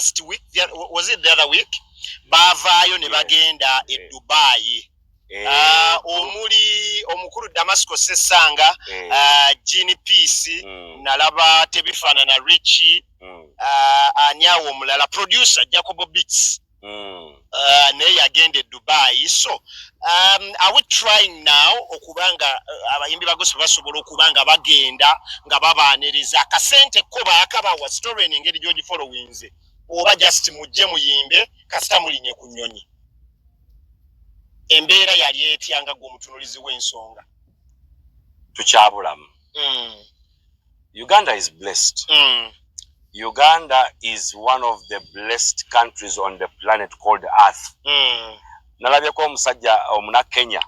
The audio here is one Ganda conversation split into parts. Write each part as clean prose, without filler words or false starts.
last week, was it the other week? Bavaayo ne bagenda e Dubai. Omuli omukuru Damasco Sesanga, Genie Peace, nalaba Tebifana na Richie, anyawo mulala producer Jacobo Beats. Naye agende Dubai. So are we trying now okubanga abayimbi bagoso basobola okubanga bagenda nga babaaniriza akasente ko baakabawa story engeri George followings oba just mujje muyimbe kasita mulinye ku nnyonyi embeera yali etyanga gwomutunulizi w'ensonga tukyabulamu. Uganda is blessed. Uganda is one of the blessed countries on the planet called Earth. Nalabyeko omusajja omuna Kenya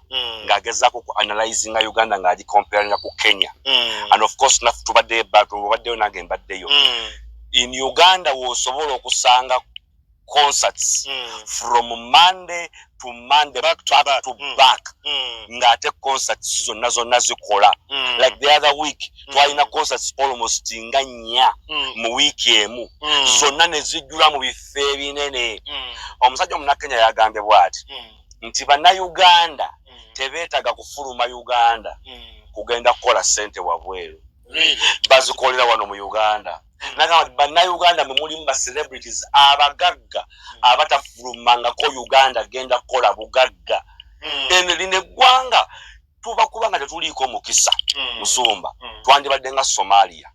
ng'agezaako ku analyzing Uganda ng'agi comparing ku Kenya. And of course nafu tubaddeyo nange mbaddeyo. In Uganda w'osobola okusanga concerts from Monday to Monday, back to back. Ngate concerts zonna zikola. Like the other week, twalina concerts almost nganya mu week emu. Zonna ne zijjula mu bifo ebinene. Omusajja omuna Kenya yagambye bw'ati nti bannayuganda tebeetaga kufuluma Uganda kugenda kukola ssente wabweru. Bazikolera wano mu Uganda. Nagamba bannayuganda mwe mulimu ba celebrities abagagga abatafulumangako Uganda genda kukola bugagga. Lino eggwanga tuba kubanga tetuliiko mukisa Musumba twandibadde nga Somalia.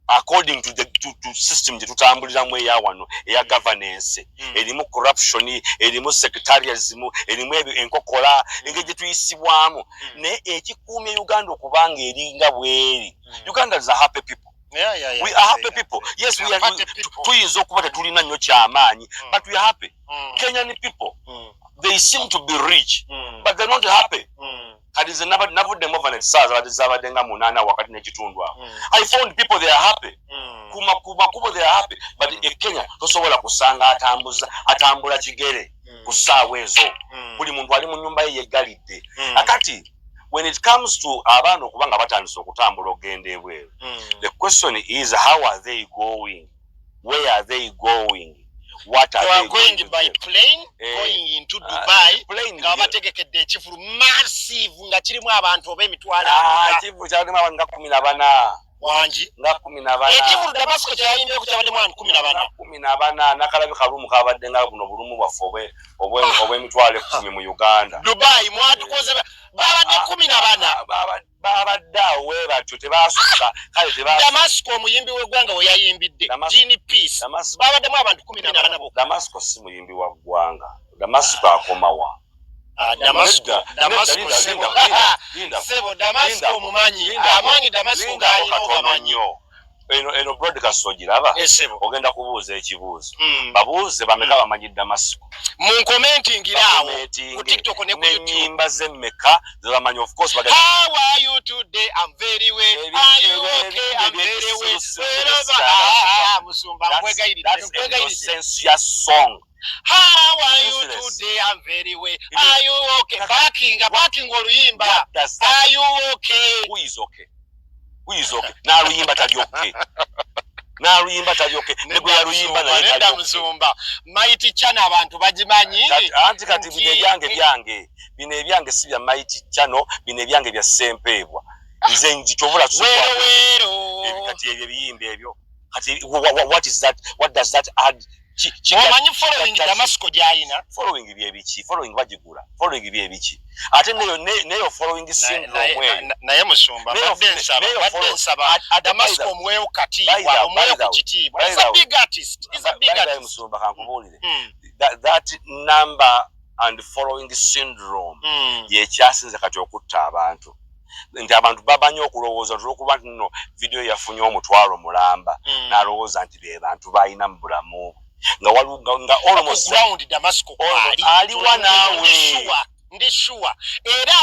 According to the system gye tutambuliramu eya wano eya governance erimu corruption erimu secretarianism erimu enkokola engeri gye tuyisibwamu ne ekikuumye Uganda okubanga eringa bweri. Uganda is a happy people. We are happy people. Yes, we are happy people. Tuyinza okuba tetulina nnyo kyamaanyi but we are happy. Kenyan people they seem to be rich but they're not happy. Kadize navuddemu over net saaza zabadde nga 8 wakati n'ekitundu awo. I found people they are happy. Kuba they are happy but in Kenya tosobola kusanga atambula kigere ku ssaawa ezo. Buli muntu ali mu nnyumba ye yeggalidde. Akati when it comes to abaana okuba nga batandise okutambula ogenda ebweru, the question is how are they going? Where are they going? What are they going by plane going into Dubai? Nga bategekedde ekifulu massive nga kirimu abantu oba emitwalo ekifulu kyalimu abantu nga 14 wangi nga 14 ekifulu Damasco kyayimbe ku kyabadde mwana 14 nakalabi kalumu kabadde nga buno bulumu bwaffe obw'emitwalo 10 mu Uganda. Dubai mwatukoze babadde 14 babadde awo batyo tebaasuka kale Damasco omuyimbi w'eggwanga we yayimbidde Genie Peace babaddemu abantu 14 bokka. Damasco si muyimbi wa ggwanga. Damasco akomawa. Damasco Damasco mumanyi amanyi Damasco ng'ayino eno broadcast ogiraba ogenda kubuuza ekibuuzo babuuze bameka bamanyi Damasco mu commenting irawo ku TikTok ne ku YouTube nyimba zemmeka zabamanyi. Of course how are you today? I'm very well. Are you okay? I'm very well. Musumba that's a nonsensical song. How are you today? I'm very well. Are you okay? Backing oluyimba. Are you okay? Who is okay? Who is okay? Na luyimba tali okay. Na luyimba tali okay. Nego ya luyimba na yeta Musumba. Mighty Channel abantu bagimanyi. Anti kati bine ebyange si bya Mighty Channel, bine ebyange bya Sempebwa. Nze njitovula wero kati ebyo biyimba ebyo. Kati what is that? What does that add? Omanyi following Damasco gyayina following byebiki following bagigula following byebiki ate neyo following syndrome we naye Musumba badde nsaba Damasco omweyo katiibwa omweyo ku kitiibwa. He's a big artist. Musumba kankubulire that number and following syndrome yekyasinze kati okutta abantu nti abantu babanyo okulowooza olwokuba nno video yafunye omutwalo mulamba n'alowooza nti be bantu balina mu bulamu nga almost ground Damasco ali wanawe ndi sure era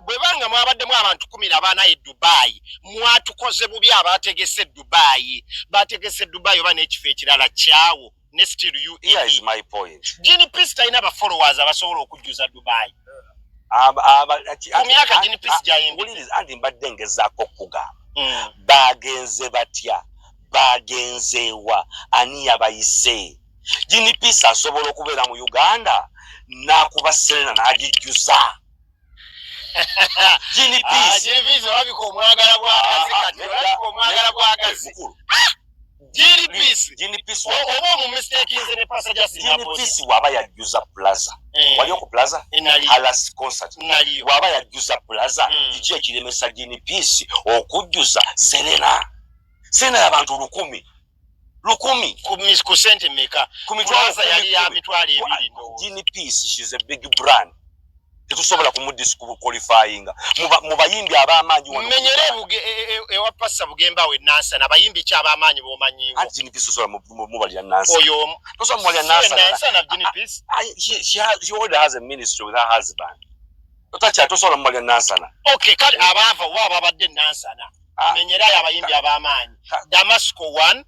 bwe banga mwabaddemu abantu 14 e Dubai mwatukoze bubi abategese Dubai bategese Dubai oba n'ekifo ekirala kyawo ne still you. Here is my point. Genie Peace talina ba followers abasobola okujjuza Dubai kumyaka Genie Peace gyayimbi andi mbadde ngezaako okugamba bagenze batya bagenzeewa ani yabayise Gini Peace asobola okubeera mu Uganda nakuba Serena n'agijjuza. Gini Peace. Gini Peace wabiko omwagala gw'akazi kati wabiko omwagala gw'akazi. Gini Peace. Gini Peace. Oba mu mistake nze ne pasa just Gini Peace waba yajjuza Plaza. Wali ku Plaza? Halas concert. Waba yajjuza Plaza. Kiki ekiremesa Gini Peace okujjuza Serena. Serena y'abantu 1000. Ku sente meka. Ku Plaza yali ya mitwalo 2. Gini Peace, she's a big brand. Tetusobola kumudisqualifyinga mu bayimbi ab'amaanyi wano menyere ewa passa Bugemba we Nansa n'abayimbi ky'ab'amaanyi bomanyiwo Gini Peace sobola mu bali ya Nansa oyo tosobola mu bali ya Nansa na Gini Peace she already has a ministry with her husband tosobola mu bali ya Nansa na okay kali abava waba badde Nansa na menyere abayimbi ab'amaanyi Damasco 1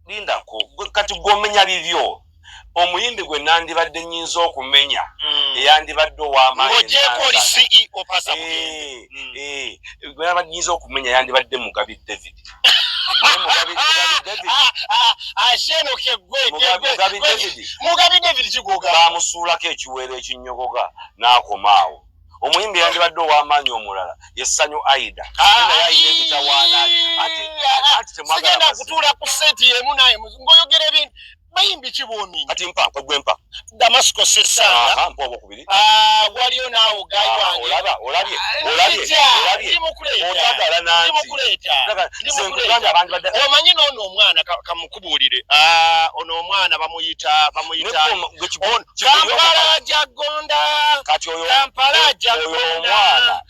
linda ko kati gomenya bibyo omuyimbi gwe nandibadde nyinza okumenya eyandibadde ow'amaanyi ng'ogyeko oli CEO pasa Bugembe gwe nandibadde nyinza okumenya yandibadde Mugabi David ashenoke gwe Mugabi David kigoga bamusuulako ekiweero ekinnyogoga n'akomaawo omuyimbi yandibadde ow'amaanyi omulala Yessanyu Aida naye emitawaana ati temwagala kutuula ku seti emu naye ng'oyogera ebintu bayimbi kiboomi ati mpa gwempa Damasco Sesanga mpa obukubiri waliyo naawo gayi wange olabye otagala nanti omanyi n'ono omwana kamukubuulire ono omwana bamuyita Kampala Jagonda Kampala Jagonda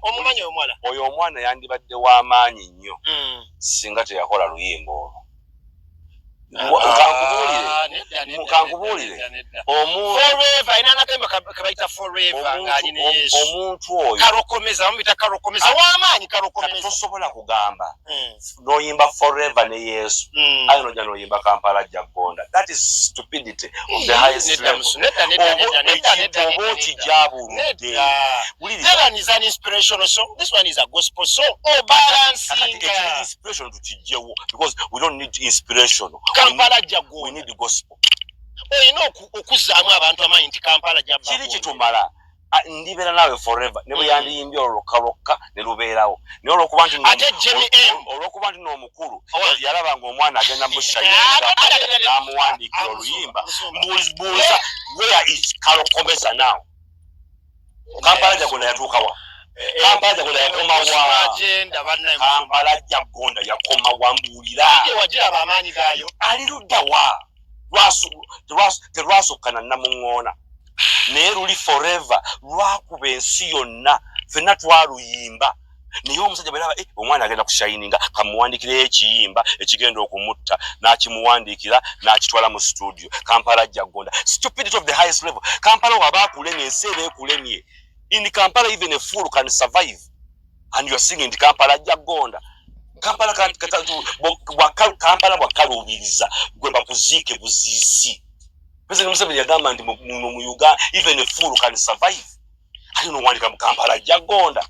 omumanyi omwana oyo omwana yandibadde w'amaanyi nnyo singa teyakola luyimba olwo kankubuulire omuntu oyo karokomeza w'amaanyi karokomeza tosobola kugamba n'oyimba forever ne Yesu ayo noja n'oyimba Kampala Jagonda. That is stupidity of the highest level. Oba okijabuludde that one is an inspirational song, this one is a gospel song. Balancing inspiration tukijjewo because we don't need inspiration. Kampala Jagonda. We need the gospel. Oyina okuzaamu abantu amaanyi nti Kampala Jagonda. Kiri kitumala ndibera nawe forever ne bwe yandiyimbye olukaloka ne lubeerawo naye olwokuba nti n'omukulu yalaba ng'omwana agenda mushayinga n'amuwandiikira oluyimba mbuuza where is Kalokomeza now? Kampala Jagonda yatuukawa? Kampala Jagonda yakomawa? Kampala Jagonda yakomawa mbuulira ali ludda wa terwasokkana Namuŋŋoona naye luli forever lwakuba ensi yonna ffenna twaluyimba naye omusajja bwe yalaba omwana agenda kushayininga kamuwandiikireyo ekiyimba ekigenda okumutta n'akimuwandiikira n'akitwala mu studio. Kampala Jagonda, stupidity of the highest level. Kampala waba akulemye ensi eba ekulemye. In Kampala even a fool can survive and you are singing Kampala Jagonda. Kampala bwakaluubiriza gwe bakuziike buziisi. President Museveni yagamba nti mu Uganda even a fool can survive. I don't know why Kampala Jagonda.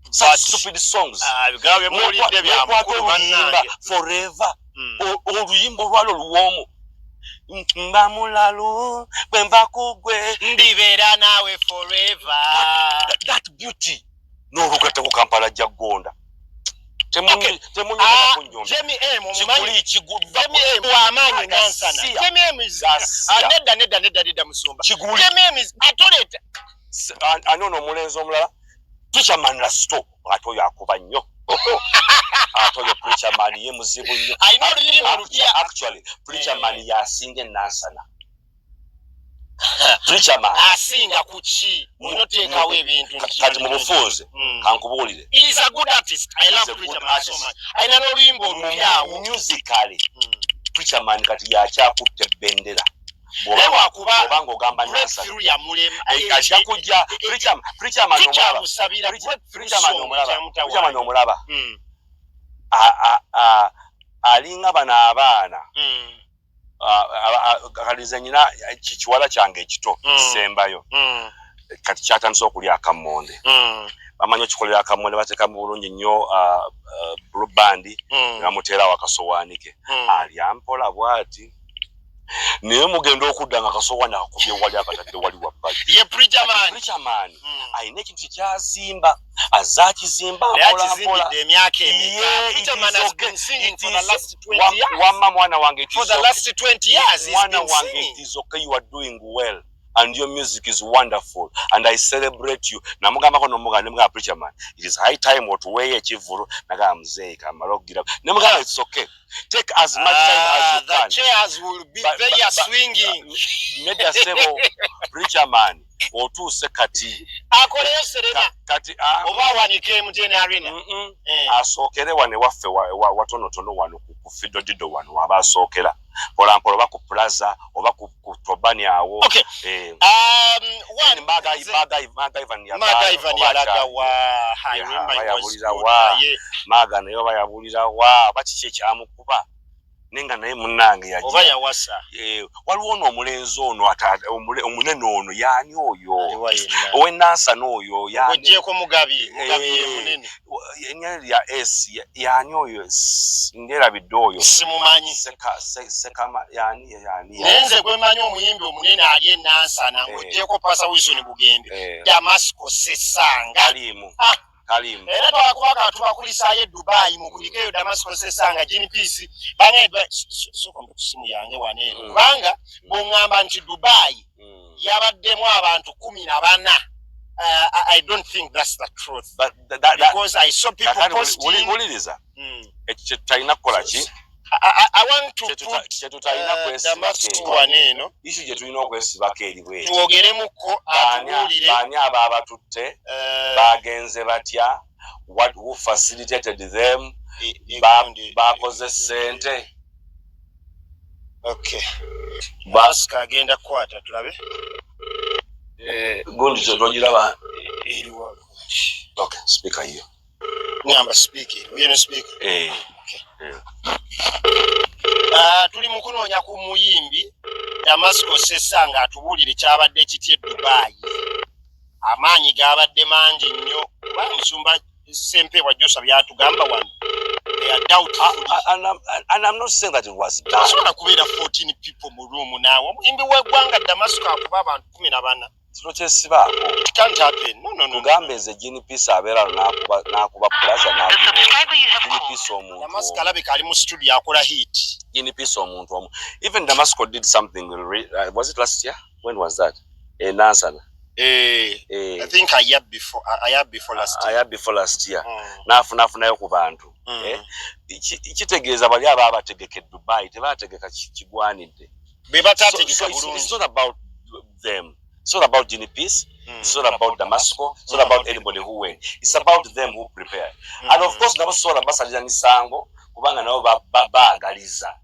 Such stupid songs. Forever. Oluyimba olwalo luwoomu. Mba mulalo bwemba kugwe ndibeera naawe forever. That beauty n'olugatta ku Kampala Jagonda. Jamie M w'amaanyi nansana. Jamie M is nedda musumba. Jamie M is atoleta. Anono omulenzi omulala Preacher Man Rasto ate oyo akuba nnyo. Ate oyo Preacher Man ye muzibu nnyo. Actually Preacher Man yasinga nansana. Preacher Man asinga kuki onoteekawo ebintu kati mu bufuuzi kankubuulire. He is a good artist. I love Preacher Man so much. Ayina n'oluyimba olupyawo. Musically Preacher Man kati yakyakutte bendera. Obanga ogamba nansana ajja kujja Preacher Man omulaba alinga bano abaana kalize nyina kiwala kyange ekito sembayo kati kyatandise okulya akamonde bamanyi okikolera akamonde bateekamu bulungi nnyo bandi nga muteerawo akasowaani ke alya mpola bw'akola bw'ati naye mugenda okudda nga kasowa nakubye wali akatadde wali wabbali ye preacher man ayina ekintu kyazimba azakizimba mpolampola wamma mwana wange it is okay, you are doing well and your music is wonderful and I celebrate you. Namugambako nomugamba preacher man, it is high time otuweeye ekivulu naga mzee kamala okugira nemugamba it's okay, take as much time as you can. The chairs will be very swinging. Media sebo preacher man otuuse kati akoleyo serena kati oba wanike mutene arena asookere wane waffe watonotono wano ku Fido Dido wano waba asookera polampola oba ku Plaza oba ku Tobani awo. Okay. One Maga Ivan yalaga wa I remember Maga nayo bayabulira wa bakiki ekyamukuba nenga naye munnange yaje oba yawasa waliwo n'omulenzi ono omunene ono yaani oyo ow'enansa n'oyo ogyeko mugabi munene ennyanja ya S yaani oyo nderabidde oyo simumanyi sekama yaani nenze gwemanyi omuyimbi omunene ali enansa ng'ogyeko Pasa Wilson Bugembe Damasco Sesanga Kalimu era twakubaka tubakulisaayo Dubai mugulikeyo Damasco Sesanga Gene Peace bangaye sokombe kusimu yange waneero kubanga bongamba nti Dubai yabaddemu abantu 14. I don't think that's the truth, but because I saw people posting ekyo talina kukola ki I want to put Damasco waneeno issue gye tulina okwesibako eri bweti twogeremuko atubuulire baani abo abatutte bagenze batya who facilitated them bakoze ssente. Okay, Basika agenda kukwata tulabe gundi togiraba eriwa. Okay, speaker hiyo ngamba speaker uye no speaker tuli mukunoonya ku muyimbi Damasco Sesanga atubuulire kyabadde kitye Dubai. Amaanyi gabadde mangi nnyo kuba musumba Ssempeebwa Joseph byatugamba wano. They are doubtful. And I'm not saying that it was bad. Tasobola kubeera 14 people mu room naawe omuyimbi w'eggwanga Damasco akuba abantu 14. Kino kyesibaako. It can't happen. No. Tugambe nze Gene Peace abeera n'akuba Plaza Gene Peace omuntu. Damasco alabika ali mu studio akola hit. Gene Peace omuntu omu. Even Damasco did something, was it last year? When was that? Nansana. I think a year before last year. A year before last year. Nafunayo ku bantu. Kitegeeza bali aba abategeke Dubai tebategeka kigwanidde. It's not about them. It's not about Gene Peace. It's not about Damasco. It's not about anybody who went. It's about them who prepared. And of course, nabo sola basalira misango kubanga nabo baagaliza.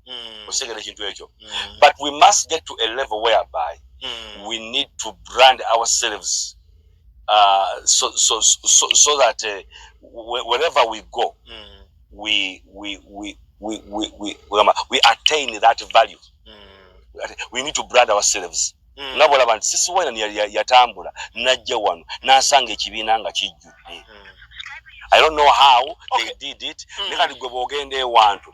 Osekere kintu ekyo. But we must get to a level whereby we need to brand ourselves so that wherever we go, we attain that value. We need to brand ourselves. Nabola bantu sisi wena yatambula najja wano nasanga ekibiina nga kijjudde. I don't know how they did it. Nekati gwe bogende ewantu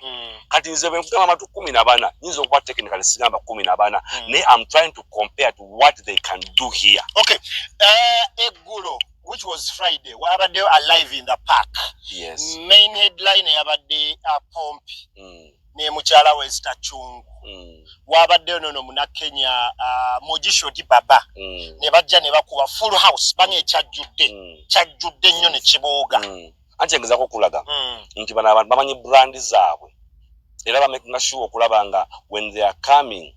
kati nze bwe nkugamba amatu 14 nyinza okuba technically sigamba 14 naye I'm trying to compare to what they can do here. Okay, eggulo which was Friday wabadde alive in the park. Yes. Main headline yabadde Pompi ne mukyala we Esther Chungu. Wabadde nono muna Kenya Mogisho di Baba ne bajja ne bakuba full house bange kyajjudde nnyo ne kibooga. Ankyengezako okulaga nti bano abantu bamanyi brand zaabwe era bamaking sure okulaba nga when they are coming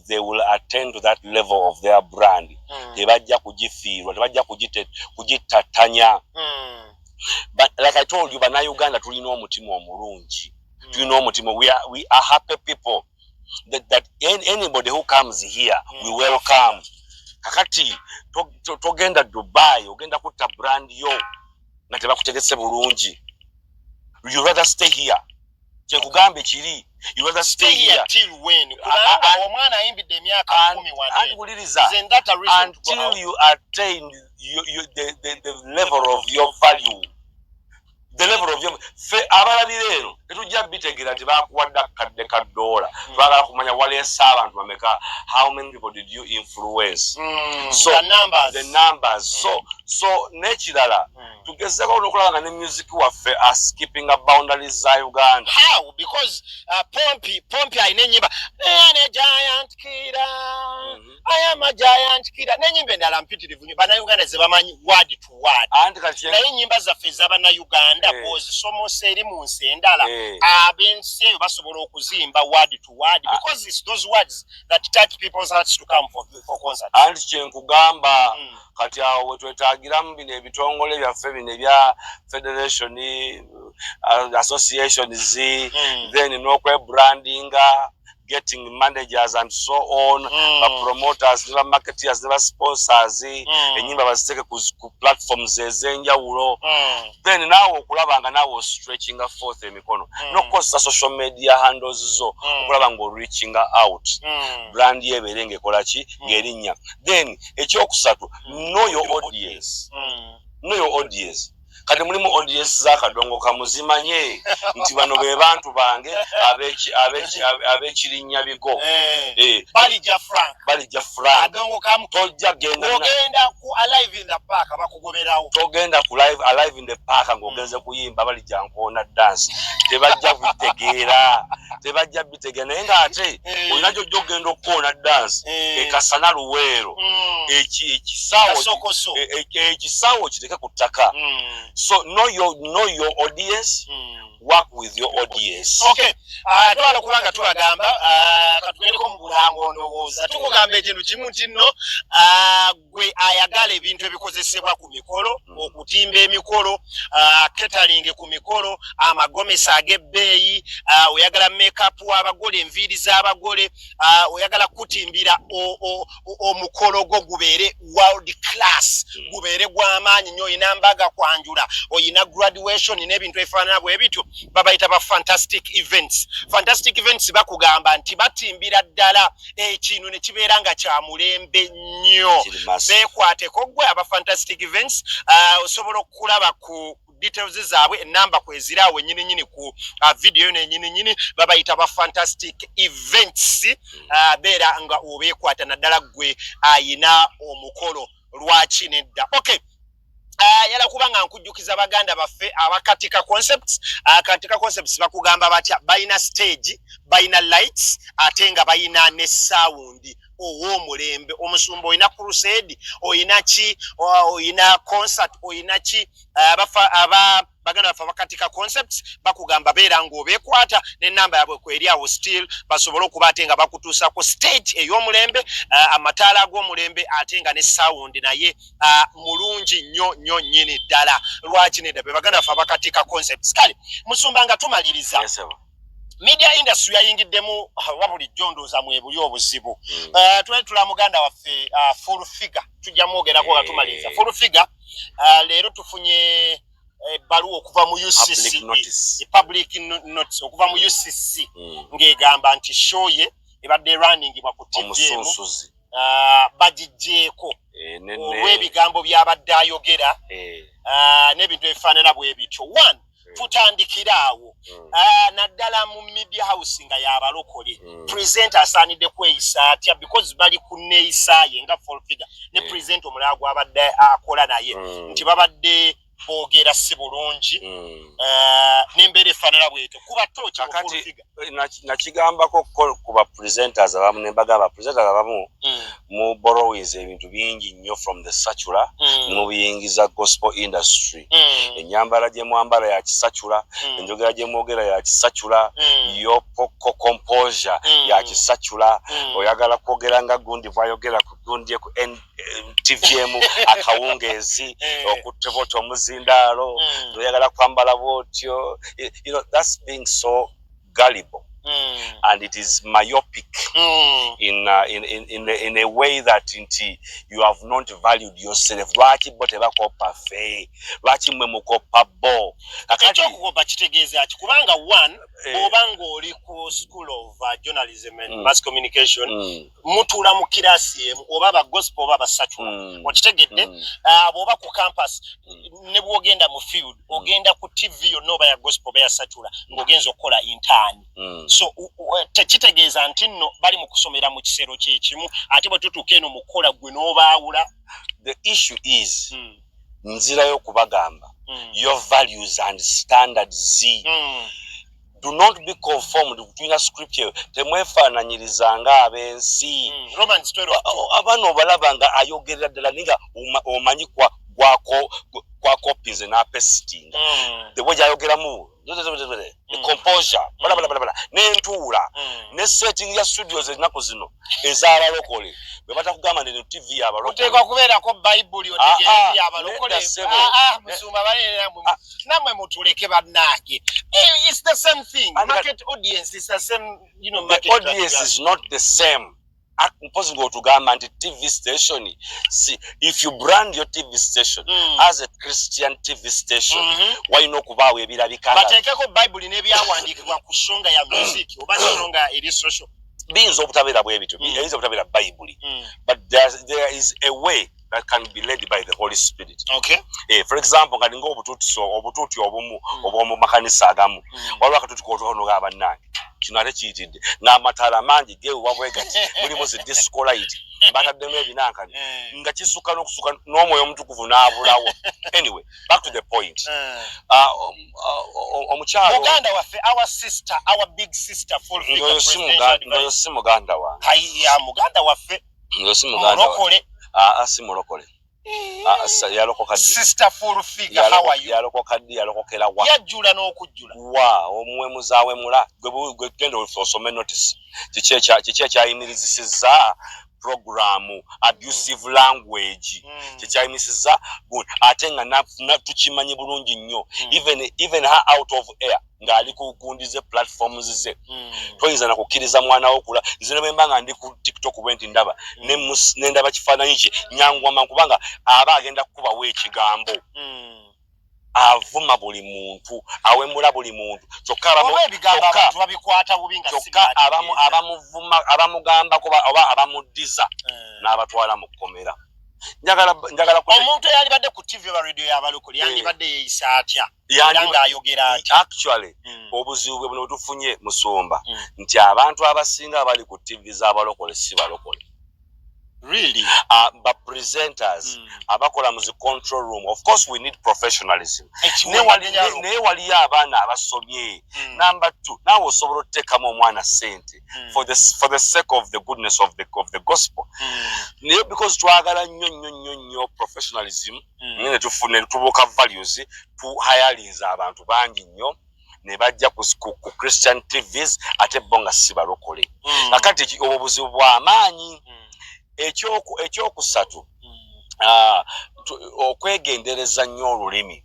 they will attend to that level of their brand. Tebajja kugifiirwa tebajja kugitatanya. But like I told you, Bannayuganda tulina omutima omulungi. Tulina omutima, we are happy people. That anybody who comes here we welcome. Kakati togenda Dubai ogenda kutta brand yo nga tebakutegese bulungi. You rather stay here. Kyekugambe kiri. You rather stay here till when? Kubanga omwana ayimbidde emyaka 10 until you attain the level of your value. the level of fe abalabireno etujja bitegera nti bakuwadda kadde ka $1 twagala kumanya waleesa abantu bameka how many people did you influence so the numbers so nekirala tugezeko nokulaba ne music waffe as keeping a boundaries za Uganda. How? Because Pompi ayina ennyimba ne giant killer I am a giant killer n'ennyimba endala mpitirivu bannayuganda ze bamanyi word to word naye ennyimba zaffe ez'abannayuganda bw'ozisomoosa eri mu nsi endala ab'ensi eyo basobola okuzimba word to word because it's those words that touch people's hearts to come for concert. Anti kyenkugamba kati awo wetwetagiramu bino ebitongole byaffe bino ebya federation associations then n'okwebrandinga getting managers and so on promoters never marketers never sponsors enyimba baziteke ku platforms ezenjawulo then nawo okulaba nga nawo stretching forth emikono nokukozesa social media handles zo okulaba nga reaching out brand yeberenge ekola ki ng'erinnya then ekyokusatu know your audience kati mulimu audience za kadongo kamuzimanye nti bano be bantu bange abekirinnya bigo balija frank adongo kamu tojja genda ku alive in the park bakugoberawo togenda ku live alive in the park ngogenze kuyimba balija nkona dance tebajja bitegeera naye ng'ate olina jjo ogenda okukona dance ekasana luweero ekisaawo kiteke ku ttaka. So know your audience, work with your audience. Okay. Twala kubanga twagamba katugereko mu bulango ndowooza tukugamba ekintu kimu kinno gwe ayagala ebintu ebikozesebwa ku mikolo okutimba emikolo catering ku mikolo amagomesa ag'ebbeeyi oyagala makeup w'abagole enviiri z'abagole oyagala kutimbira omukolo gwo gubeere world class gubeere gw'amaanyi nnyo oyina mbaga kwanjula oyina graduation n'ebintu ebifaanana bwe bityo babayita ba fantastic events bakugamba nti batimbira ddala ekintu ne kibeera nga kya mulembe nnyo beekwateko gwe aba fantastic events osobola okulaba ku details zaabwe enamba kweziraawo nyini ku video nyini babayita ba fantastic events beera nga obeekwata naddala gwe ayina omukolo lwaki nedda. Okay. Yala kubanga nkujjukiza baganda baffe abakatika concepts bakugamba batya bayina stage bayina lights ate nga bayina ne sound ow'omulembe omusumba oyina crusade oyina ki oyina concert oyina ki baganda baffe abakatika concepts bakugamba beera ng'obeekwata n'ennamba yabwe kweri awo still basobole okuba ate nga bakutuusa ku stage ey'omulembe amataala ag'omulembe ate nga ne sound naye mulungi nnyo nnyini ddala lwaki nedda be baganda baffe abakatika concepts kale musumba nga tumaliriza media industry yayingiddemu wabulijjo ndooza mwebuli obuzibu twali tula muganda waffe full figure tujja mwogerako nga tumaliriza full figure leero tufunye baluwa okuva mu UCC public notice okuva mu UCC ng'egamba nti show ye ebadde running bwa ku TV bagijjeeko olw'ebigambo by'abadde ayogera n'ebintu ebifaanana bwe bityo. One, tutandikira awo naddala mu media house nga y'abalokole presenter asaanidde kweyisa atya because bali ku neeyisa ye nga full figure ne presenter omulala gw'abadde akola naye nti babadde boogera si bulungi n'embeera efaanana bwetyo kuba toki nakigambako ku ba presenters abamu nembaga aba presenters abamu mu borrowings ebintu bingi nnyo from the secular mubiyingiza gospel industry ennyambala gye mwambala ya kisacula enjogera gye mwogera ya kisacula yo composure ya kisacula oyagala kwogera nga gundi bwayogera ku gundi ku TVM akawungeezi okutebota omuzindalo oyagala kwambala bwotyo that's being so gullible and it is myopic in a way that you have not valued yourself. Lwaki bo tebakopa fe lwaki mwe mukopa bo ekyokukopa kitegeeza ki kubanga one obanga oli ku school of journalism and mass communication mutula mu kirasi oba ba gospel oba ba secular okitegedde oba ku campus ne bwogenda mu field ogenda ku TV yo no ba ya gospel ba ya secular ngogenzo kola intern so tekitegeeza nti nno bali mu kusomera mu kisero kyekimu ate bwe tutuuka eno mukola gwe n'obaawula. The issue is nzira yo kubagamba your values and standards do not be conformed between scripture temwefaananyiriza nga abensi Romans 12 abano balaba nga ayogerera ddala ninga omanyi kwa copies na pesting the way ayogeramu the composure bala n'entuula ne setting ya studios enako zino ez'abalokole bwe batakugamba ne TV y'abalokole oteekwa kubeerako Bible otegeera y'abalokole musumba balera namwe mutuleke bannange it's the same thing market audience is the same market audience is not the same. Impossible to go and TV station. See, if you brand your TV station as a Christian TV station, why no kuba we birabikanga? But ekeko Bible nebyawandiikibwa ku nsonga ya music oba nsonga eri social. Beings obutabera bwe bitu, beings obutabera Bible. But there is a way that can be led by the Holy Spirit. Okay. For example, nga ngo obututi obumu makanisa agamu. Waliwo akatuti kotono g'abannange. Kino ate kiyitidde ng'amataala mangi gewabwegati mulimu zi disco light bataddemu ebinankani nga kisuka n'okusuka n'omwoyo omutukuvu n'abulawo. Anyway, back to the point. Omukyalo muganda waffe our big sister full figure ndoyo si muganda wa ya muganda waffe ndoyo si muganda wa si mulokole yalokoka sister full figure how are you yalokoka yalokokera wa yajjula n'okujjula wa omuwemuzawe mula gwe genda osome notice kiche kyayimirizisiza programu abusive language kikyayimisiza good ate nga tukimanyi bulungi nnyo even her out of air ngali kukundize platforms ze toyinza nakukkiriza mwana wo kula nzine bembanga ndi ku TikTok bwenti ndaba nendaba kifaananyi kye nyangwama kubanga aba agenda kukuba weekigambo avuma buli muntu awemula buli muntu kyokka abamugamba oba abamuddiza n'abatwala mu kkomera. Njagala omuntu eyalibadde ku TV oba radio y'abalokole yandibadde yeeyisa atya era ng'ayogera atya? Actually obuzibu bwe buno tufunye Musumba nti abantu abasinga abali ku TV z'abalokole si balokole. Really? But presenters abakola mu control room, of course we need professionalism. Ne waliyo abaana abasomye. Number 2, nawe osobola oteekamu omwana ssente for the sake of the goodness of the gospel. Because twagala nnyo professionalism ne tubuuka values tuhayaliza abantu bangi nnyo ne bajja ku Christian TVs ate bo nga si balokole. Kakati obuzibu bw'amaanyi. Ekyokusatu okwegendereza nnyo olulimi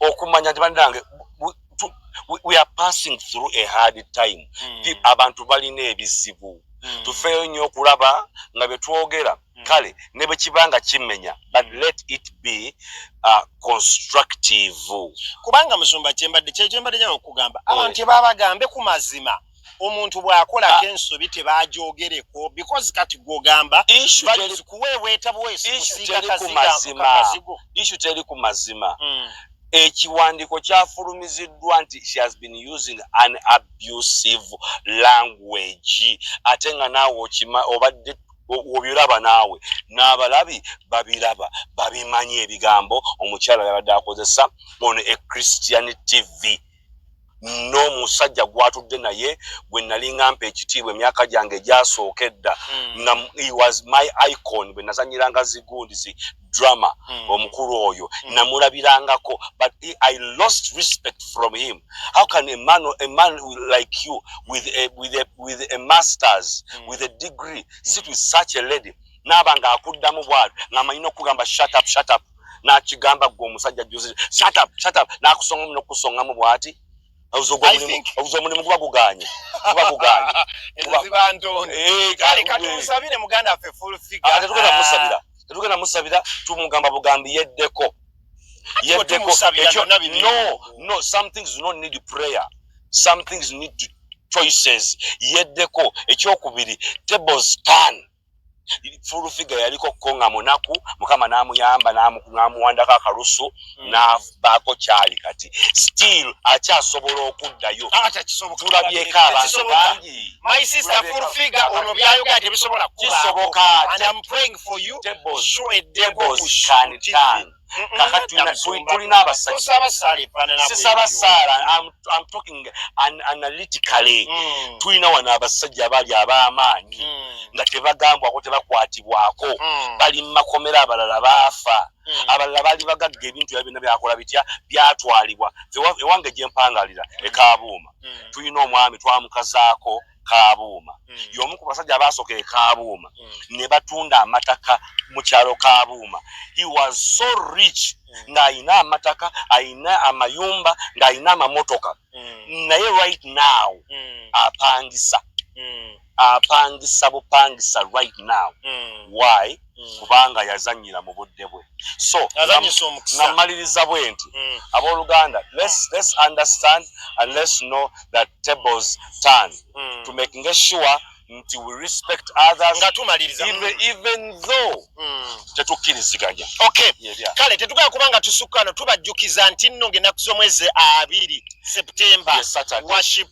okumanya nti bandange we are passing through a hard time. Abantu balina ebizibu tufeeyo nnyo okulaba nga bye twogera kale ne bwe kibanga kimenya but let it be constructive. Kubanga Musumba kyembadde nyawo okugamba abantu babagambe ku mazima omuntu bw'akolako ensobi tebagyogereko because kati gwogamba kuweeweeta bwesi kusiiga kazigo issue teri ku mazima. Ekiwandiiko kyafulumiziddwa nti she has been using an abusive language ate nga naawe obadde obiraba naawe n'abalabi babiraba babimanyi ebigambo omukyala yabadde akozesa on a Christian TV. No musajja gwatudde naye bwe nali ngampa ekitiibwa emyaka gyange gyasooka edda he was my icon bwe nazanyiranga zigundi drama omukulu oyo namulabirangako but I lost respect from him. How can a man like you with a master's with a degree sit with such a lady n'abanga akuddamu bwatu ng'amanyina okugamba shut up n'akigamba gwe omusajja juzi shut up n'akusongamu bwati omulimu guba guganye kale katusabire muganda waffe full figure tetugenda musabira tumugamba bugambi yeddeko no some things do not need prayer. some things need to choices yeddeko ekyokubiri tables turn full figure yaliko konga munaku mukama namuyamba namuwandako akalusu nabaako kyali kati still akyasobola okuddayo tulabyeko abantu bangi my sister full figure ono byayogera tebisobola kisoboka and I'm praying for you show a devil can turn kakati tulina abasajja sisabasala I'm talking analytically tulina wana abasajja abali ab'amaanyi nga tebagambwako tebakwatibwako bali mu makomera abalala baafa abalala bali bagagga ebintu byonna byakola bitya byatwalibwa ewange gye mpangalira Kabuuma tulina omwami twamukazaako Kabuuma y'omu ku basajja abaasooka Kabuuma ne batunda amataka mu kyalo Kabuuma. He was so rich ng'ayina amataka ayina amayumba ng'ayina amamotoka naye right now apangisa bupangisa right now. Why? Kubanga yazanyira mu budde bwe. So namaliriza bwe nti abooluganda, let's understand and let's know that tables turn to making sure until we respect others even though tetukkiriziganya. Okay, kale tetukaya kubanga tusukano tubajjukiza nti nno ng'ennaku z'omwezi 2 September worship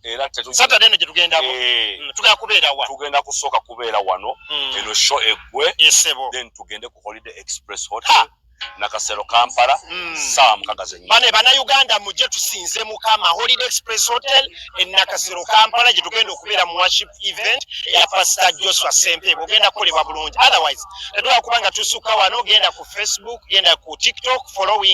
era Saturday no gye tugendako tukaya kubeera wa tugenda kusooka kubeera wano eno show eggwe then tugende ku Holiday Express Hotel Nakasero Kampala saa mukagaze nnyo. Bana Uganda mujje tusinze mukama Holiday Express Hotel e Nakasero Kampala gye tugenda okubeera mu worship event ya Pastor Joshua Sempe bugenda kukolebwa bulungi. Otherwise tetwa kubanga tusuka wano genda ku Facebook genda ku TikTok following